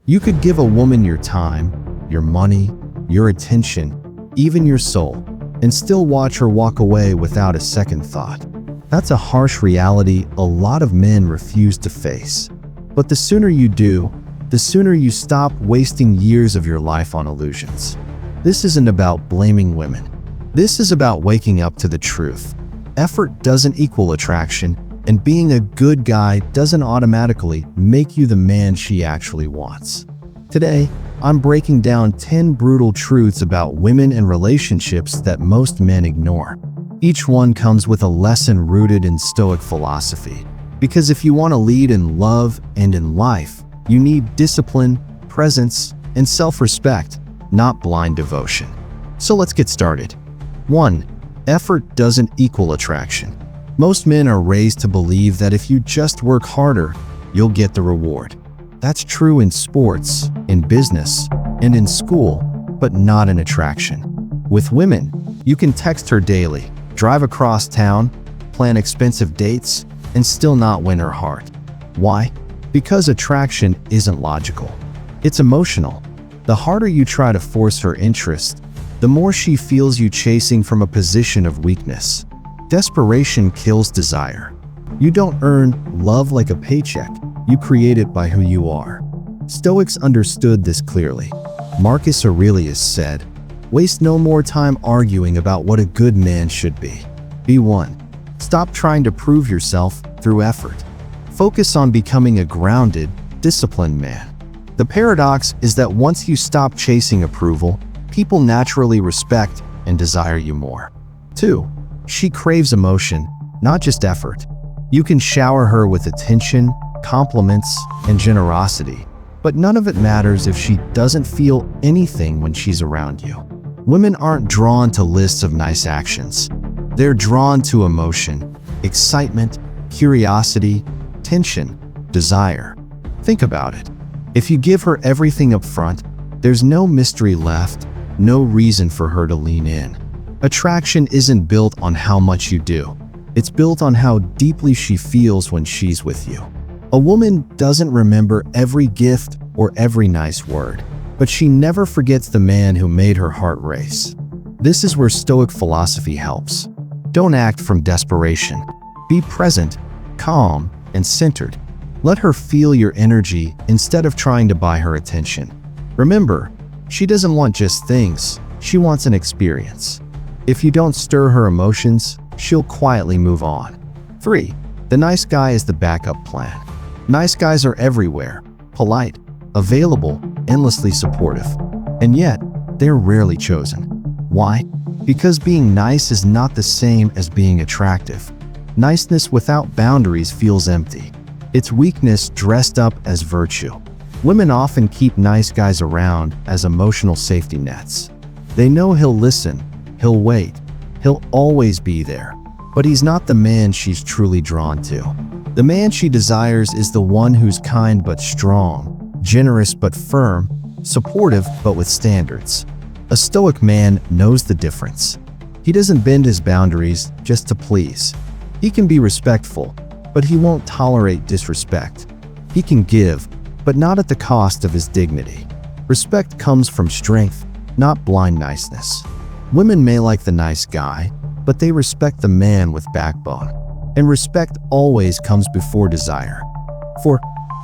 You could give a woman your time, your money, your attention, even your soul, and still watch her walk away without a second thought. That's a harsh reality a lot of men refuse to face. But the sooner you do, the sooner you stop wasting years of your life on illusions. This isn't about blaming women. This is about waking up to the truth. Effort doesn't equal attraction, and being a good guy doesn't automatically make you the man she actually wants. Today, I'm breaking down 10 brutal truths about women and relationships that most men ignore. Each one comes with a lesson rooted in Stoic philosophy. Because if you want to lead in love and in life, you need discipline, presence, and self-respect, not blind devotion. So let's get started. 1. Effort doesn't equal attraction. Most men are raised to believe that if you just work harder, you'll get the reward. That's true in sports, in business, and in school, but not in attraction. With women, you can text her daily, drive across town, plan expensive dates, and still not win her heart. Why? Because attraction isn't logical. It's emotional. The harder you try to force her interest, the more she feels you chasing from a position of weakness. Desperation kills desire. You don't earn love like a paycheck. You create it by who you are. Stoics understood this clearly. Marcus Aurelius said, "Waste no more time arguing about what a good man should be. Be one. Stop trying to prove yourself through effort. Focus on becoming a grounded, disciplined man." The paradox is that once you stop chasing approval, people naturally respect and desire you more. 2. She craves emotion, not just effort. You can shower her with attention, compliments, and generosity, but none of it matters if she doesn't feel anything when she's around you. Women aren't drawn to lists of nice actions. They're drawn to emotion, excitement, curiosity, tension, desire. Think about it. If you give her everything up front, there's no mystery left, no reason for her to lean in. Attraction isn't built on how much you do. It's built on how deeply she feels when she's with you. A woman doesn't remember every gift or every nice word, but she never forgets the man who made her heart race. This is where Stoic philosophy helps. Don't act from desperation. Be present, calm, and centered. Let her feel your energy instead of trying to buy her attention. Remember, she doesn't want just things, she wants an experience. If you don't stir her emotions, she'll quietly move on. 3. The nice guy is the backup plan. Nice guys are everywhere, polite, available, endlessly supportive. And yet, they're rarely chosen. Why? Because being nice is not the same as being attractive. Niceness without boundaries feels empty. It's weakness dressed up as virtue. Women often keep nice guys around as emotional safety nets. They know he'll listen, he'll wait, he'll always be there. But he's not the man she's truly drawn to. The man she desires is the one who's kind but strong, generous but firm, supportive but with standards. A Stoic man knows the difference. He doesn't bend his boundaries just to please. He can be respectful, but he won't tolerate disrespect. He can give, but not at the cost of his dignity. Respect comes from strength, not blind niceness. Women may like the nice guy, but they respect the man with backbone. And respect always comes before desire. 4.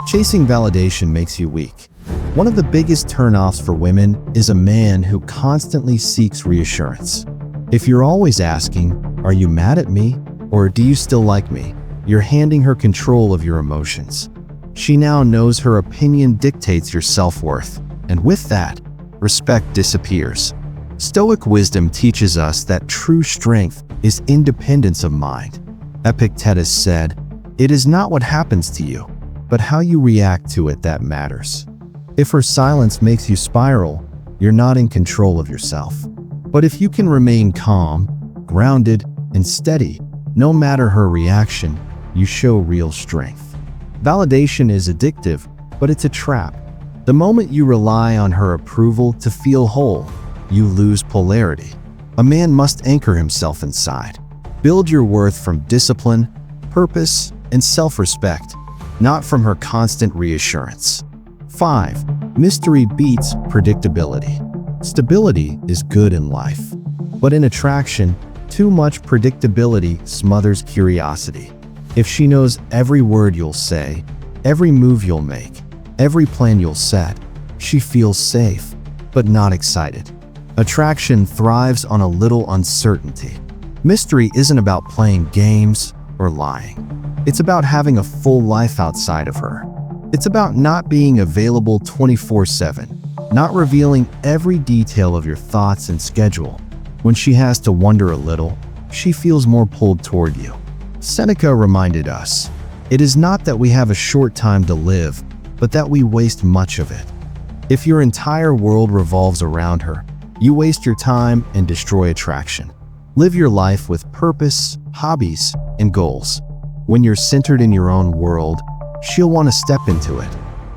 Chasing validation makes you weak. One of the biggest turnoffs for women is a man who constantly seeks reassurance. If you're always asking, "Are you mad at me?" or "Do you still like me?" you're handing her control of your emotions. She now knows her opinion dictates your self-worth, and with that, respect disappears. Stoic wisdom teaches us that true strength is independence of mind. Epictetus said, "It is not what happens to you, but how you react to it that matters." If her silence makes you spiral, you're not in control of yourself. But if you can remain calm, grounded, and steady, no matter her reaction, you show real strength. Validation is addictive, but it's a trap. The moment you rely on her approval to feel whole, you lose polarity. A man must anchor himself inside. Build your worth from discipline, purpose, and self-respect, not from her constant reassurance. 5. Mystery beats predictability. Stability is good in life, but in attraction, too much predictability smothers curiosity. If she knows every word you'll say, every move you'll make, every plan you'll set, she feels safe, but not excited. Attraction thrives on a little uncertainty. Mystery isn't about playing games or lying. It's about having a full life outside of her. It's about not being available 24/7, not revealing every detail of your thoughts and schedule. When she has to wonder a little, she feels more pulled toward you. Seneca reminded us, "It is not that we have a short time to live, but that we waste much of it." If your entire world revolves around her, you waste your time and destroy attraction. Live your life with purpose, hobbies, and goals. When you're centered in your own world, she'll want to step into it,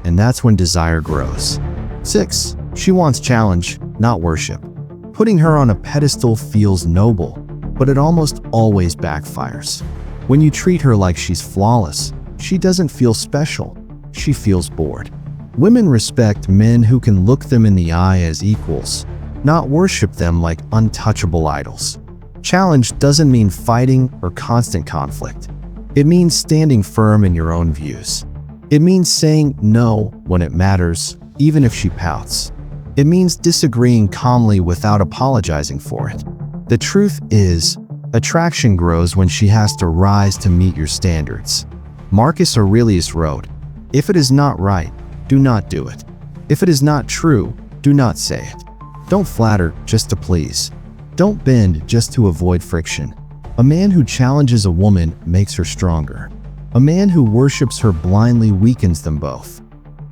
and that's when desire grows. 6. She wants challenge, not worship. Putting her on a pedestal feels noble, but it almost always backfires. When you treat her like she's flawless, she doesn't feel special, she feels bored. Women respect men who can look them in the eye as equals, not worship them like untouchable idols. Challenge doesn't mean fighting or constant conflict. It means standing firm in your own views. It means saying no when it matters, even if she pouts. It means disagreeing calmly without apologizing for it. The truth is, attraction grows when she has to rise to meet your standards. Marcus Aurelius wrote, "If it is not right, do not do it. If it is not true, do not say it. Don't flatter just to please. Don't bend just to avoid friction." A man who challenges a woman makes her stronger. A man who worships her blindly weakens them both.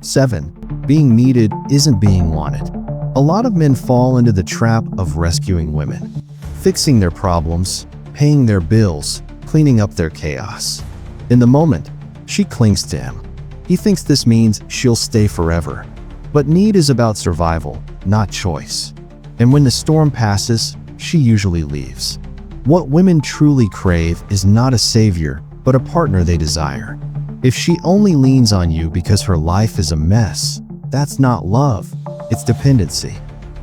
7. Being needed isn't being wanted. A lot of men fall into the trap of rescuing women, fixing their problems, paying their bills, cleaning up their chaos. In the moment, she clings to him. He thinks this means she'll stay forever. But need is about survival, not choice. And when the storm passes, she usually leaves. What women truly crave is not a savior, but a partner they desire. If she only leans on you because her life is a mess, that's not love, it's dependency.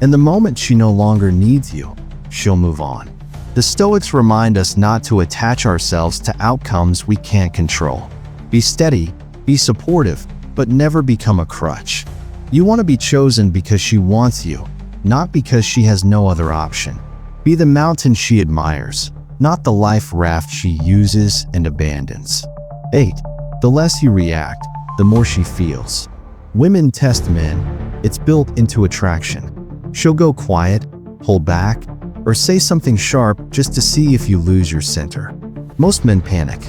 And the moment she no longer needs you, she'll move on. The Stoics remind us not to attach ourselves to outcomes we can't control. Be steady, be supportive, but never become a crutch. You want to be chosen because she wants you, not because she has no other option. Be the mountain she admires, not the life raft she uses and abandons. 8. The less you react, the more she feels. Women test men. It's built into attraction. She'll go quiet, pull back, or say something sharp just to see if you lose your center. Most men panic.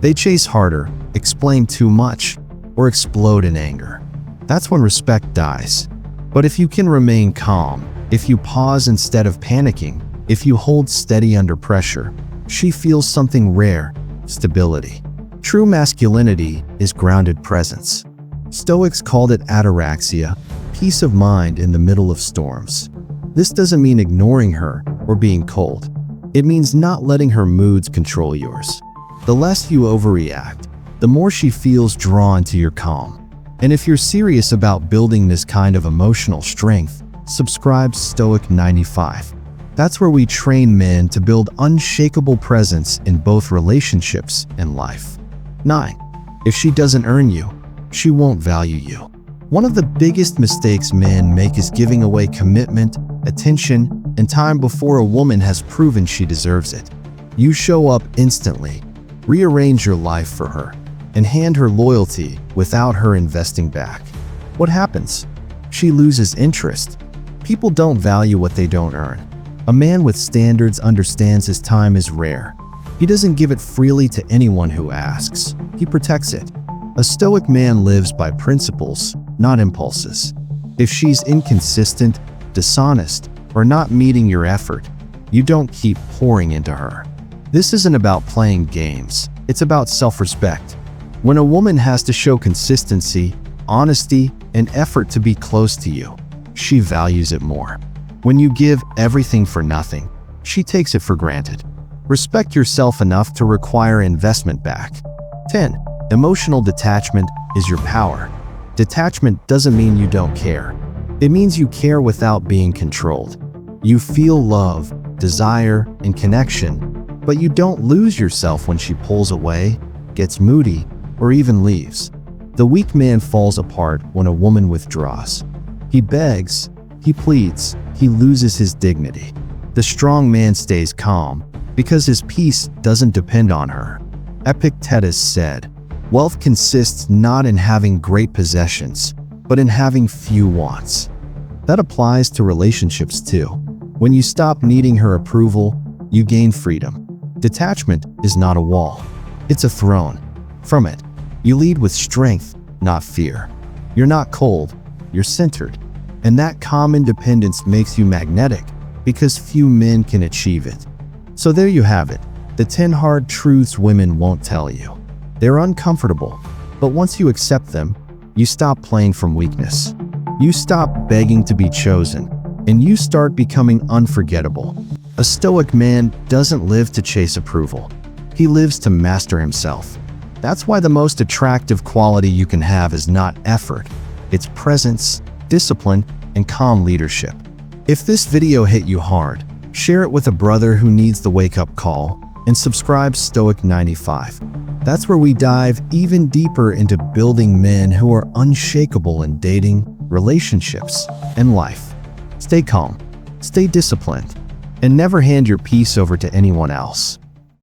They chase harder, explain too much, or explode in anger. That's when respect dies. But if you can remain calm, if you pause instead of panicking, if you hold steady under pressure, she feels something rare: stability. True masculinity is grounded presence. Stoics called it ataraxia, peace of mind in the middle of storms. This doesn't mean ignoring her or being cold. It means not letting her moods control yours. The less you overreact, the more she feels drawn to your calm. And if you're serious about building this kind of emotional strength, subscribe Stoic 95. That's where we train men to build unshakable presence in both relationships and life. 9. If she doesn't earn you, she won't value you. One of the biggest mistakes men make is giving away commitment, attention, and time before a woman has proven she deserves it. You show up instantly, rearrange your life for her, and hand her loyalty without her investing back. What happens? She loses interest. People don't value what they don't earn. A man with standards understands his time is rare. He doesn't give it freely to anyone who asks. He protects it. A Stoic man lives by principles, not impulses. If she's inconsistent, dishonest, or not meeting your effort, you don't keep pouring into her. This isn't about playing games. It's about self-respect. When a woman has to show consistency, honesty, and effort to be close to you, she values it more. When you give everything for nothing, she takes it for granted. Respect yourself enough to require investment back. 10. Emotional detachment is your power. Detachment doesn't mean you don't care. It means you care without being controlled. You feel love, desire, and connection, but you don't lose yourself when she pulls away, gets moody, or even leaves. The weak man falls apart when a woman withdraws. He begs, he pleads, he loses his dignity. The strong man stays calm because his peace doesn't depend on her. Epictetus said, "Wealth consists not in having great possessions, but in having few wants." That applies to relationships too. When you stop needing her approval, you gain freedom. Detachment is not a wall. It's a throne. From it, you lead with strength, not fear. You're not cold, you're centered. And that calm independence makes you magnetic because few men can achieve it. So there you have it, the 10 hard truths women won't tell you. They're uncomfortable, but once you accept them, you stop playing from weakness. You stop begging to be chosen, and you start becoming unforgettable. A Stoic man doesn't live to chase approval. He lives to master himself. That's why the most attractive quality you can have is not effort. It's presence, discipline, and calm leadership. If this video hit you hard, share it with a brother who needs the wake-up call, and subscribe Stoic 95. That's where we dive even deeper into building men who are unshakable in dating, relationships, and life. Stay calm, stay disciplined, and never hand your peace over to anyone else.